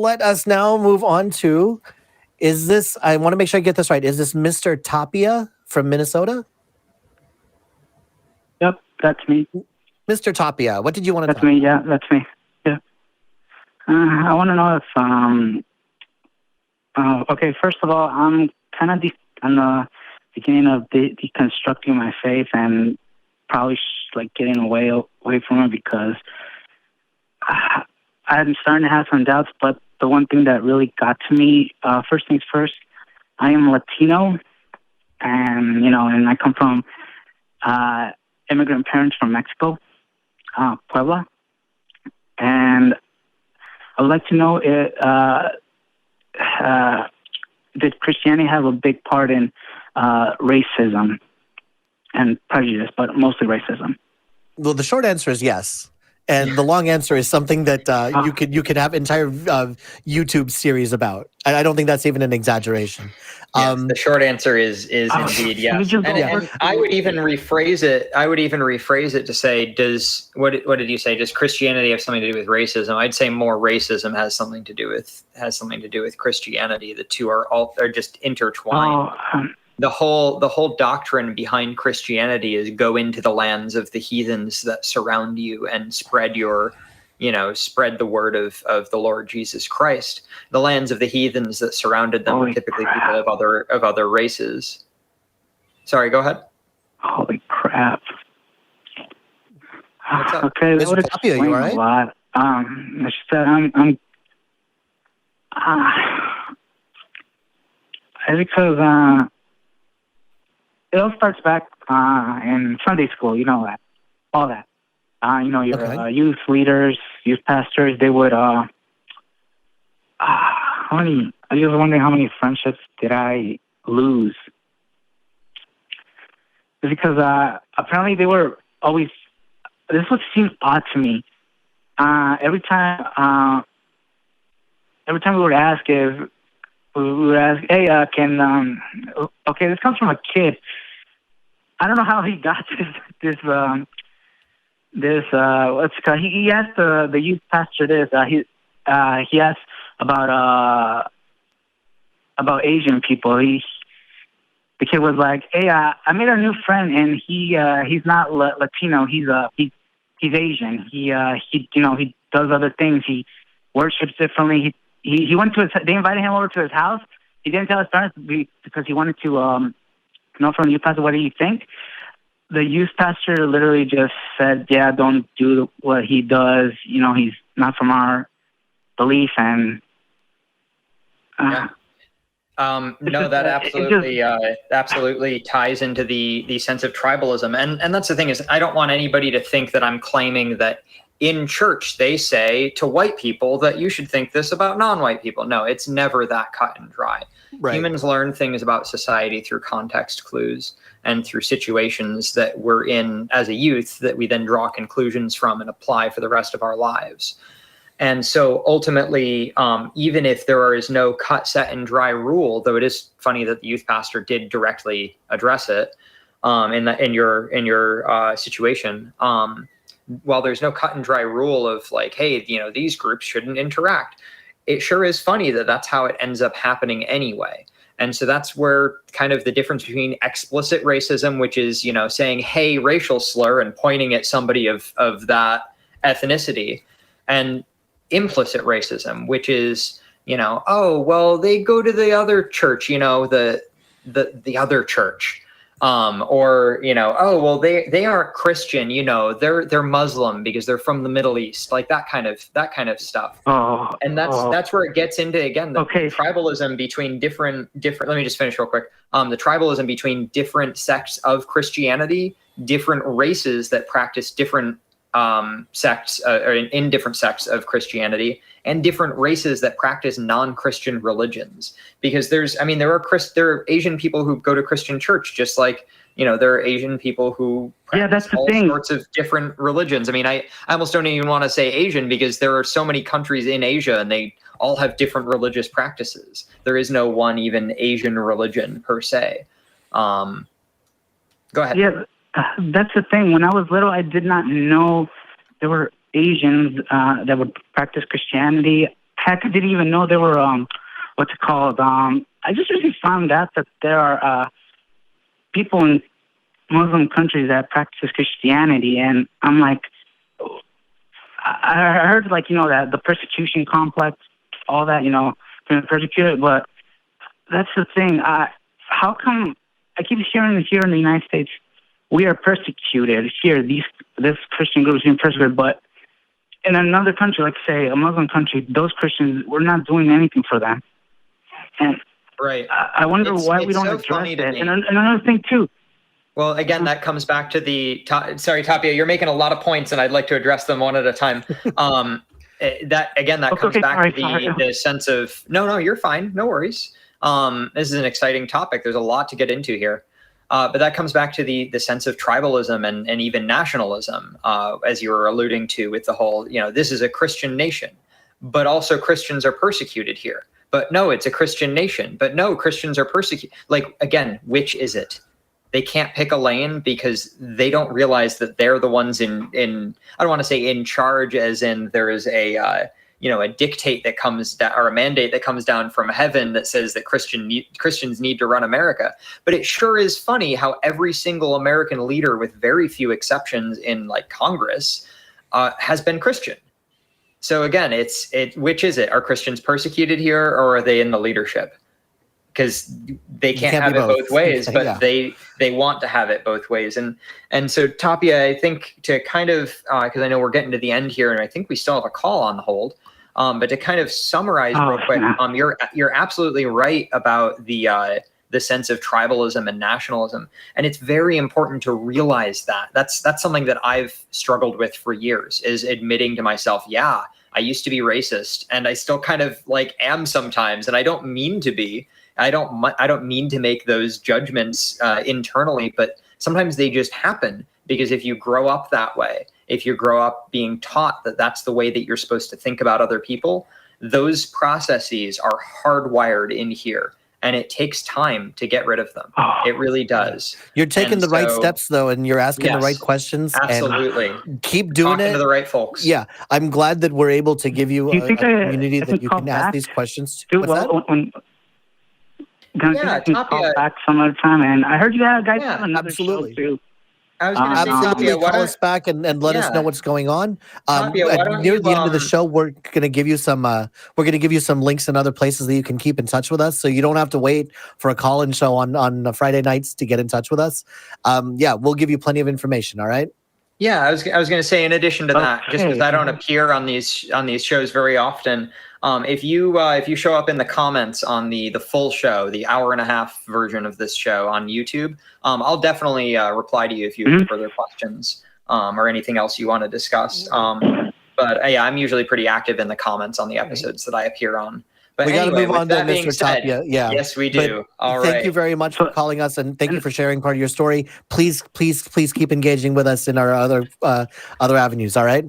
let us now move on to, I want to make sure I get this right. Is this Mr. Tapia from Minnesota? Yep, that's me. Mr. Tapia, what did you want to That's me, yeah, that's me. Yeah. I want to know if, okay, first of all, I'm kind of on the beginning of deconstructing my faith and probably getting away from it because I'm starting to have some doubts, but the one thing that really got to me, first things first, I am Latino, and, and I come from immigrant parents from Mexico, Puebla, and I would like to know, did Christianity have a big part in racism and prejudice, but mostly racism? Well, the short answer is yes. And the long answer is something that you could have entire YouTube series about. I don't think that's even an exaggeration. Yes, the short answer is indeed yes. And I would even rephrase it. To say, what did you say? Does Christianity have something to do with racism? I'd say more racism has something to do with Christianity. The two are just intertwined. The whole doctrine behind Christianity is go into the lands of the heathens that surround you and spread the word of the Lord Jesus Christ. The lands of the heathens that surrounded them were typically people of other races. Sorry, go ahead. Holy crap. What's up? Okay, that would explain you all right? a lot. It's just that because it all starts back in Sunday school, all that. Your youth leaders, youth pastors, they would, I was wondering how many friendships did I lose? Because apparently they were always, this is what seems odd to me. Every time we would ask, hey, okay, this comes from a kid. I don't know how he got this. What's it called? He asked the youth pastor this. He asked about Asian people. The kid was like, "Hey, I made a new friend, and he's not Latino. He's Asian. He does other things. He worships differently. He went to they invited him over to his house. He didn't tell his parents because he wanted to know from the youth pastor, what do you think?" The youth pastor literally just said, "Yeah, don't do what he does. He's not from our belief." And no, that absolutely ties into the sense of tribalism. And that's the thing, is I don't want anybody to think that I'm claiming that in church they say to white people that you should think this about non-white people. No, it's never that cut and dry. Right. Humans learn things about society through context clues and through situations that we're in as a youth that we then draw conclusions from and apply for the rest of our lives. And so ultimately, even if there is no cut, set, and dry rule, though it is funny that the youth pastor did directly address it in your situation, while there's no cut and dry rule of hey, these groups shouldn't interact, it sure is funny that that's how it ends up happening anyway. And so that's where kind of the difference between explicit racism, which is, saying, hey, racial slur and pointing at somebody of that ethnicity, and implicit racism, which is, oh, well, they go to the other church, the other church. Or, oh, well, they aren't Christian, they're Muslim because they're from the Middle East, that kind of stuff. And that's where it gets into, again, the tribalism between different, let me just finish real quick. The tribalism between different sects of Christianity, different races that practice different sects or in different sects of Christianity, and different races that practice non-Christian religions. Because there are Asian people who go to Christian church, just like, there are Asian people who practice all sorts of different religions. I almost don't even want to say Asian, because there are so many countries in Asia and they all have different religious practices. There is no one even Asian religion per se. Go ahead. Yeah. That's the thing. When I was little, I did not know there were Asians that would practice Christianity. heck, I didn't even know there were what's it called? I just really found out that there are people in Muslim countries that practice Christianity, and I'm like, I heard like that the persecution complex, all that being persecuted, but that's the thing. How come I keep hearing here in the United States we are persecuted here? This Christian group is being persecuted, but in another country, like say a Muslim country, those Christians, we're not doing anything for them. And right, I wonder why we don't address it. And another thing too. Well, again, that comes back to sorry, Tapia, you're making a lot of points, and I'd like to address them one at a time. That comes back to the sense of no, you're fine, no worries. This is an exciting topic. There's a lot to get into here. But that comes back to the sense of tribalism and even nationalism, as you were alluding to with the whole, this is a Christian nation, but also Christians are persecuted here. But no, it's a Christian nation. But no, Christians are persecuted. Like, again, which is it? They can't pick a lane because they don't realize that they're the ones in I don't want to say in charge as in there is a dictate that comes down, or a mandate that comes down from heaven that says that Christians need to run America. But it sure is funny how every single American leader, with very few exceptions in like Congress, has been Christian. So again, which is it? Are Christians persecuted here, or are they in the leadership? Because they can't have it both ways, but yeah. they want to have it both ways. And so Tapia, I think to kind of, because I know we're getting to the end here, and I think we still have a call on the hold, but to kind of summarize real quick, you're absolutely right about the sense of tribalism and nationalism, and it's very important to realize that. That's something that I've struggled with for years, is admitting to myself, yeah, I used to be racist, and I still kind of like am sometimes, and I don't mean to be. I don't mean to make those judgments internally, but sometimes they just happen because if you grow up that way, if you grow up being taught that that's the way that you're supposed to think about other people, those processes are hardwired in here, and it takes time to get rid of them. It really does. You're taking the right steps though, and you're asking the right questions. Absolutely. And keep doing Talking it to the right folks. Yeah, I'm glad that we're able to give you a community that you can ask these questions to. Call back some other time, and I heard you guys have another show too. I was going to say, Tapia, call us back and let us know what's going on. Tapia, near the end of the show, we're going to give you some links and other places that you can keep in touch with us, so you don't have to wait for a call-in show on Friday nights to get in touch with us. We'll give you plenty of information. All right. Yeah, I was going to say, in addition to that, just because I don't appear on these shows very often, if you show up in the comments on the full show, the hour-and-a-half version of this show on YouTube, I'll definitely reply to you if you have further questions or anything else you want to discuss. But I'm usually pretty active in the comments on the episodes that I appear on. But we got to move on to Mr. Tapia. Yeah. Yes, we do. Thank you very much for calling us, and thank you for sharing part of your story. Please keep engaging with us in our other avenues. All right.